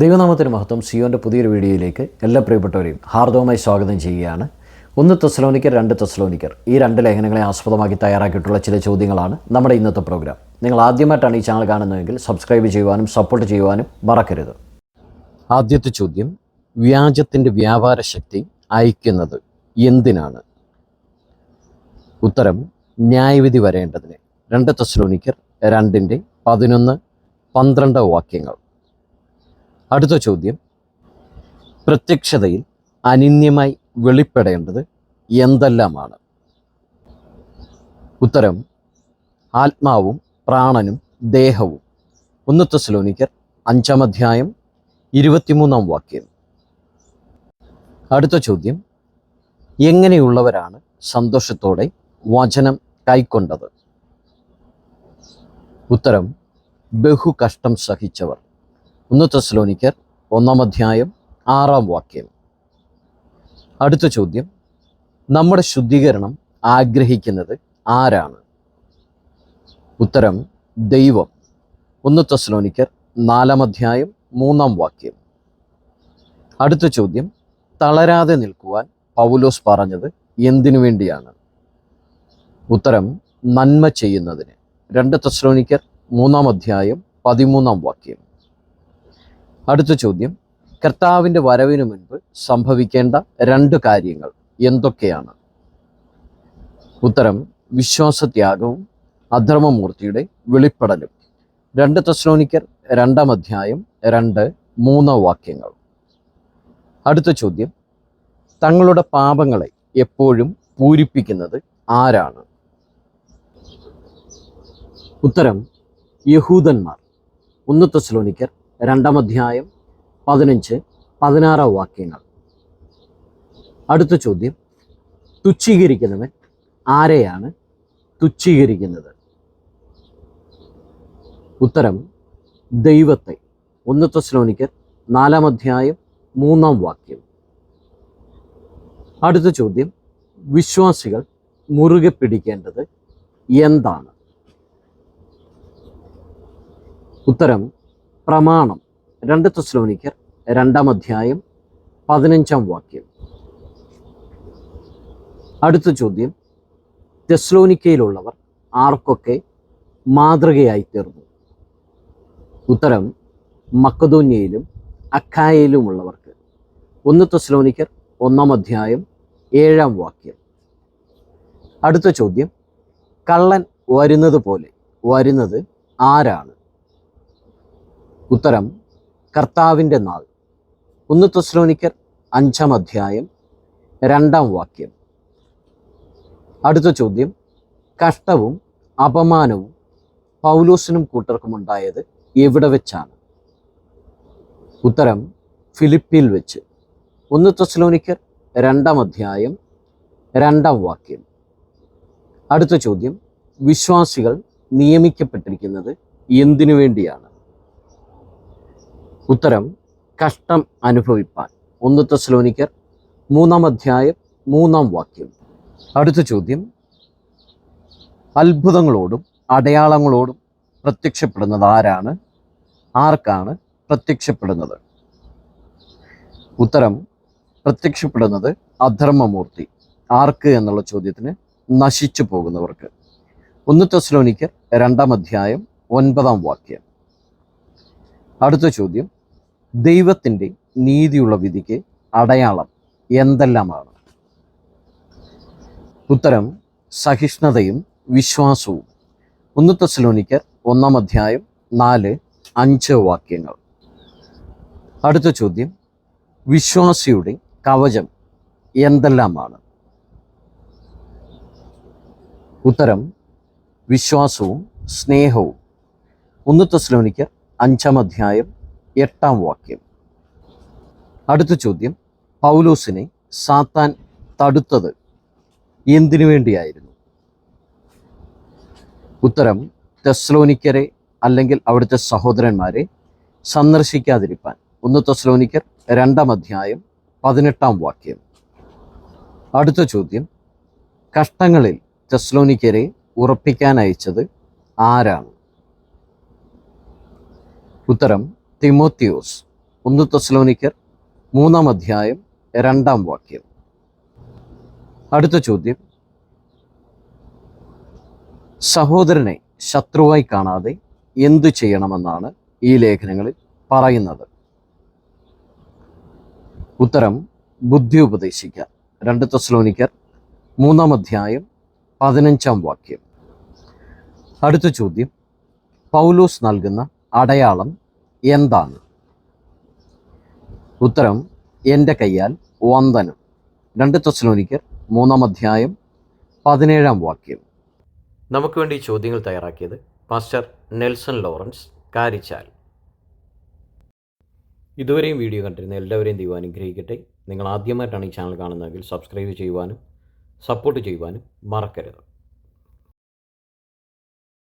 ദൈവനാമത്തിന് മഹത്വം. സിയോൻ്റെ പുതിയൊരു വീഡിയോയിലേക്ക് എല്ലാ പ്രിയപ്പെട്ടവരെയും ഹാർദവമായി സ്വാഗതം ചെയ്യുകയാണ്. 1 തെസ്സലോനിക്കർ 2 തെസ്സലോനിക്കർ ഈ രണ്ട് ലേഖനങ്ങളെ ആസ്പദമാക്കി തയ്യാറാക്കിയിട്ടുള്ള ചില ചോദ്യങ്ങളാണ് നമ്മുടെ ഇന്നത്തെ പ്രോഗ്രാം. നിങ്ങൾ ആദ്യമായിട്ടാണ് ഈ ചാനൽ കാണുന്നതെങ്കിൽ സബ്സ്ക്രൈബ് ചെയ്യുവാനും സപ്പോർട്ട് ചെയ്യുവാനും മറക്കരുത്. ആദ്യത്തെ ചോദ്യം, വ്യാജത്തിൻ്റെ വ്യാപാര ശക്തി അയക്കുന്നത് എന്തിനാണ്? ഉത്തരം, ന്യായവിധി വരേണ്ടതിന്. 2 തെസ്സലോനിക്കർ 2:11-12 വാക്യങ്ങൾ. അടുത്ത ചോദ്യം, പ്രത്യക്ഷതയിൽ അനിന്യമായി വെളിപ്പെടേണ്ടത് എന്തെല്ലാമാണ്? ഉത്തരം, ആത്മാവും പ്രാണനും ദേഹവും. 1 തെസ്സലോനിക്കർ 5:23 വാക്യം. അടുത്ത ചോദ്യം, എങ്ങനെയുള്ളവരാണ് സന്തോഷത്തോടെ വചനം കൈക്കൊണ്ടത്? ഉത്തരം, ബഹു കഷ്ടം സഹിച്ചവർ. 1 തെസ്സലോനിക്കർ 1:6 വാക്യം. അടുത്ത ചോദ്യം, നമ്മുടെ ശുദ്ധീകരണം ആഗ്രഹിക്കുന്നത് ആരാണ്? ഉത്തരം, ദൈവം. 1 തെസ്സലോനിക്കർ 4:3 വാക്യം. അടുത്ത ചോദ്യം, തളരാതെ നിൽക്കുവാൻ പൗലോസ് പറഞ്ഞത് എന്തിനു വേണ്ടിയാണ്? ഉത്തരം, നന്മ ചെയ്യുന്നതിന്. 2 തെസ്സലോനിക്കർ 3:13 വാക്യം. അടുത്ത ചോദ്യം, കർത്താവിൻ്റെ വരവിനു മുൻപ് സംഭവിക്കേണ്ട 2 കാര്യങ്ങൾ എന്തൊക്കെയാണ്? ഉത്തരം, വിശ്വാസത്യാഗവും അധർമ്മമൂർത്തിയുടെ വെളിപ്പെടലും. 2 തെസ്സലോനിക്കർ 2:2-3 വാക്യങ്ങൾ. അടുത്ത ചോദ്യം, തങ്ങളുടെ പാപങ്ങളെ എപ്പോഴും പൂരിപ്പിക്കുന്നത് ആരാണ്? ഉത്തരം, യഹൂദന്മാർ. 1 തെസ്സലോനിക്കർ 2:15-16 വാക്യങ്ങൾ. അടുത്ത ചോദ്യം, തുച്ഛീകരിക്കുന്നവൻ ആരെയാണ് തുച്ഛീകരിക്കുന്നത്? ഉത്തരം, ദൈവത്തെ. 1 തെസ്സലോനിക്കർ 4:3 വാക്യം. അടുത്ത ചോദ്യം, വിശ്വാസികൾ മുറുകെ പിടിക്കേണ്ടത് എന്താണ്? ഉത്തരം, പ്രമാണം. 2 തെസ്സലോനിക്കർ 2:15 വാക്യം. അടുത്ത ചോദ്യം, തെസ്സലോനിക്കയിലുള്ളവർ ആർക്കൊക്കെ മാതൃകയായി തീർന്നു? ഉത്തരം, മക്കദോന്യയിലും അഖായയിലുമുള്ളവർക്ക്. 1 തെസ്സലോനിക്കർ 1:7 വാക്യം. അടുത്ത ചോദ്യം, കള്ളൻ വരുന്നത് പോലെ വരുന്നത് ആരാണ്? ഉത്തരം, കർത്താവിൻ്റെ നാൾ. 1 തെസ്സലോനിക്കർ 5:2 വാക്യം. അടുത്ത ചോദ്യം, കഷ്ടവും അപമാനവും പൗലോസിനും കൂട്ടർക്കും ഉണ്ടായത് എവിടെ വെച്ചാണ്? ഉത്തരം, ഫിലിപ്പിയിൽ വെച്ച്. 1 തെസ്സലോനിക്കർ 2:2 വാക്യം. അടുത്ത ചോദ്യം, വിശ്വാസികൾ നിയമിക്കപ്പെട്ടിരിക്കുന്നത് എന്തിനു വേണ്ടിയാണ്? ഉത്തരം, കഷ്ടം അനുഭവിപ്പാൻ. 1 തെസ്സലോനിക്കർ 3:3 വാക്യം. അടുത്ത ചോദ്യം, അത്ഭുതങ്ങളോടും അടയാളങ്ങളോടും പ്രത്യക്ഷപ്പെടുന്നത് ആരാണ്? ആർക്കാണ് പ്രത്യക്ഷപ്പെടുന്നത്? ഉത്തരം, പ്രത്യക്ഷപ്പെടുന്നത് അധർമ്മമൂർത്തി. ആർക്ക് എന്നുള്ള ചോദ്യത്തിന് നശിച്ചു പോകുന്നവർക്ക്. 1 തെസ്സലോനിക്കർ 2:9 വാക്യം. അടുത്ത ചോദ്യം, ദൈവത്തിൻ്റെ നീതിയുള്ള വിധിക്ക് അടയാളം എന്തെല്ലാമാണ്? ഉത്തരം, സഹിഷ്ണുതയും വിശ്വാസവും. 1 തെസ്സലോനിക്കർ 1:4-5 വാക്യങ്ങൾ. അടുത്ത ചോദ്യം, വിശ്വാസിയുടെ കവചം എന്തെല്ലാമാണ്? ഉത്തരം, വിശ്വാസവും സ്നേഹവും. 1 തെസ്സലോനിക്കർ 5:8 വാക്യം. അടുത്ത ചോദ്യം, പൗലോസിനെ സാത്താൻ തടുത്തത് എന്തിനു വേണ്ടിയായിരുന്നു? ഉത്തരം, തെസ്സലോനിക്കരെ അല്ലെങ്കിൽ അവിടുത്തെ സഹോദരന്മാരെ സന്ദർശിക്കാതിരിപ്പാൻ. 1 തെസ്സലോനിക്കർ 2:18 വാക്യം. അടുത്ത ചോദ്യം, കഷ്ടങ്ങളിൽ തെസ്സലോനിക്കരെ ഉറപ്പിക്കാൻ അയച്ചത് ആരാണ്? ഉത്തരം, തിമോത്തിയോസ്. 1 തെസ്സലോനിക്കർ 3 അധ്യായം 2 വാക്യം. അടുത്ത ചോദ്യം, സഹോദരനെ ശത്രുവായി കാണാതെ എന്തു ചെയ്യണമെന്നാണ് ഈ ലേഖനങ്ങളിൽ പറയുന്നത്? ഉത്തരം, ബുദ്ധി ഉപദേശിക്കുക. 2 തെസ്സലോനിക്കർ 3 അധ്യായം 15 വാക്യം. അടുത്ത ചോദ്യം, പൗലോസ് നൽകുന്ന അടയാളം എന്താണ്? ഉത്തരം, എൻ്റെ കയ്യാൽ വന്ദനം. 2 തെസ്സലോനിക്കർ 3 അധ്യായം 17 വാക്യം. നമുക്ക് വേണ്ടി ചോദ്യങ്ങൾ തയ്യാറാക്കിയത് പാസ്റ്റർ നെൽസൺ ലോറൻസ് കാരിച്ചാൽ. ഇതുവരെയും വീഡിയോ കണ്ടിരുന്ന എല്ലാവരെയും ദൈവം അനുഗ്രഹിക്കട്ടെ. നിങ്ങൾ ആദ്യമായിട്ടാണ് ഈ ചാനൽ കാണുന്നതെങ്കിൽ സബ്സ്ക്രൈബ് ചെയ്യുവാനും സപ്പോർട്ട് ചെയ്യുവാനും മറക്കരുത്.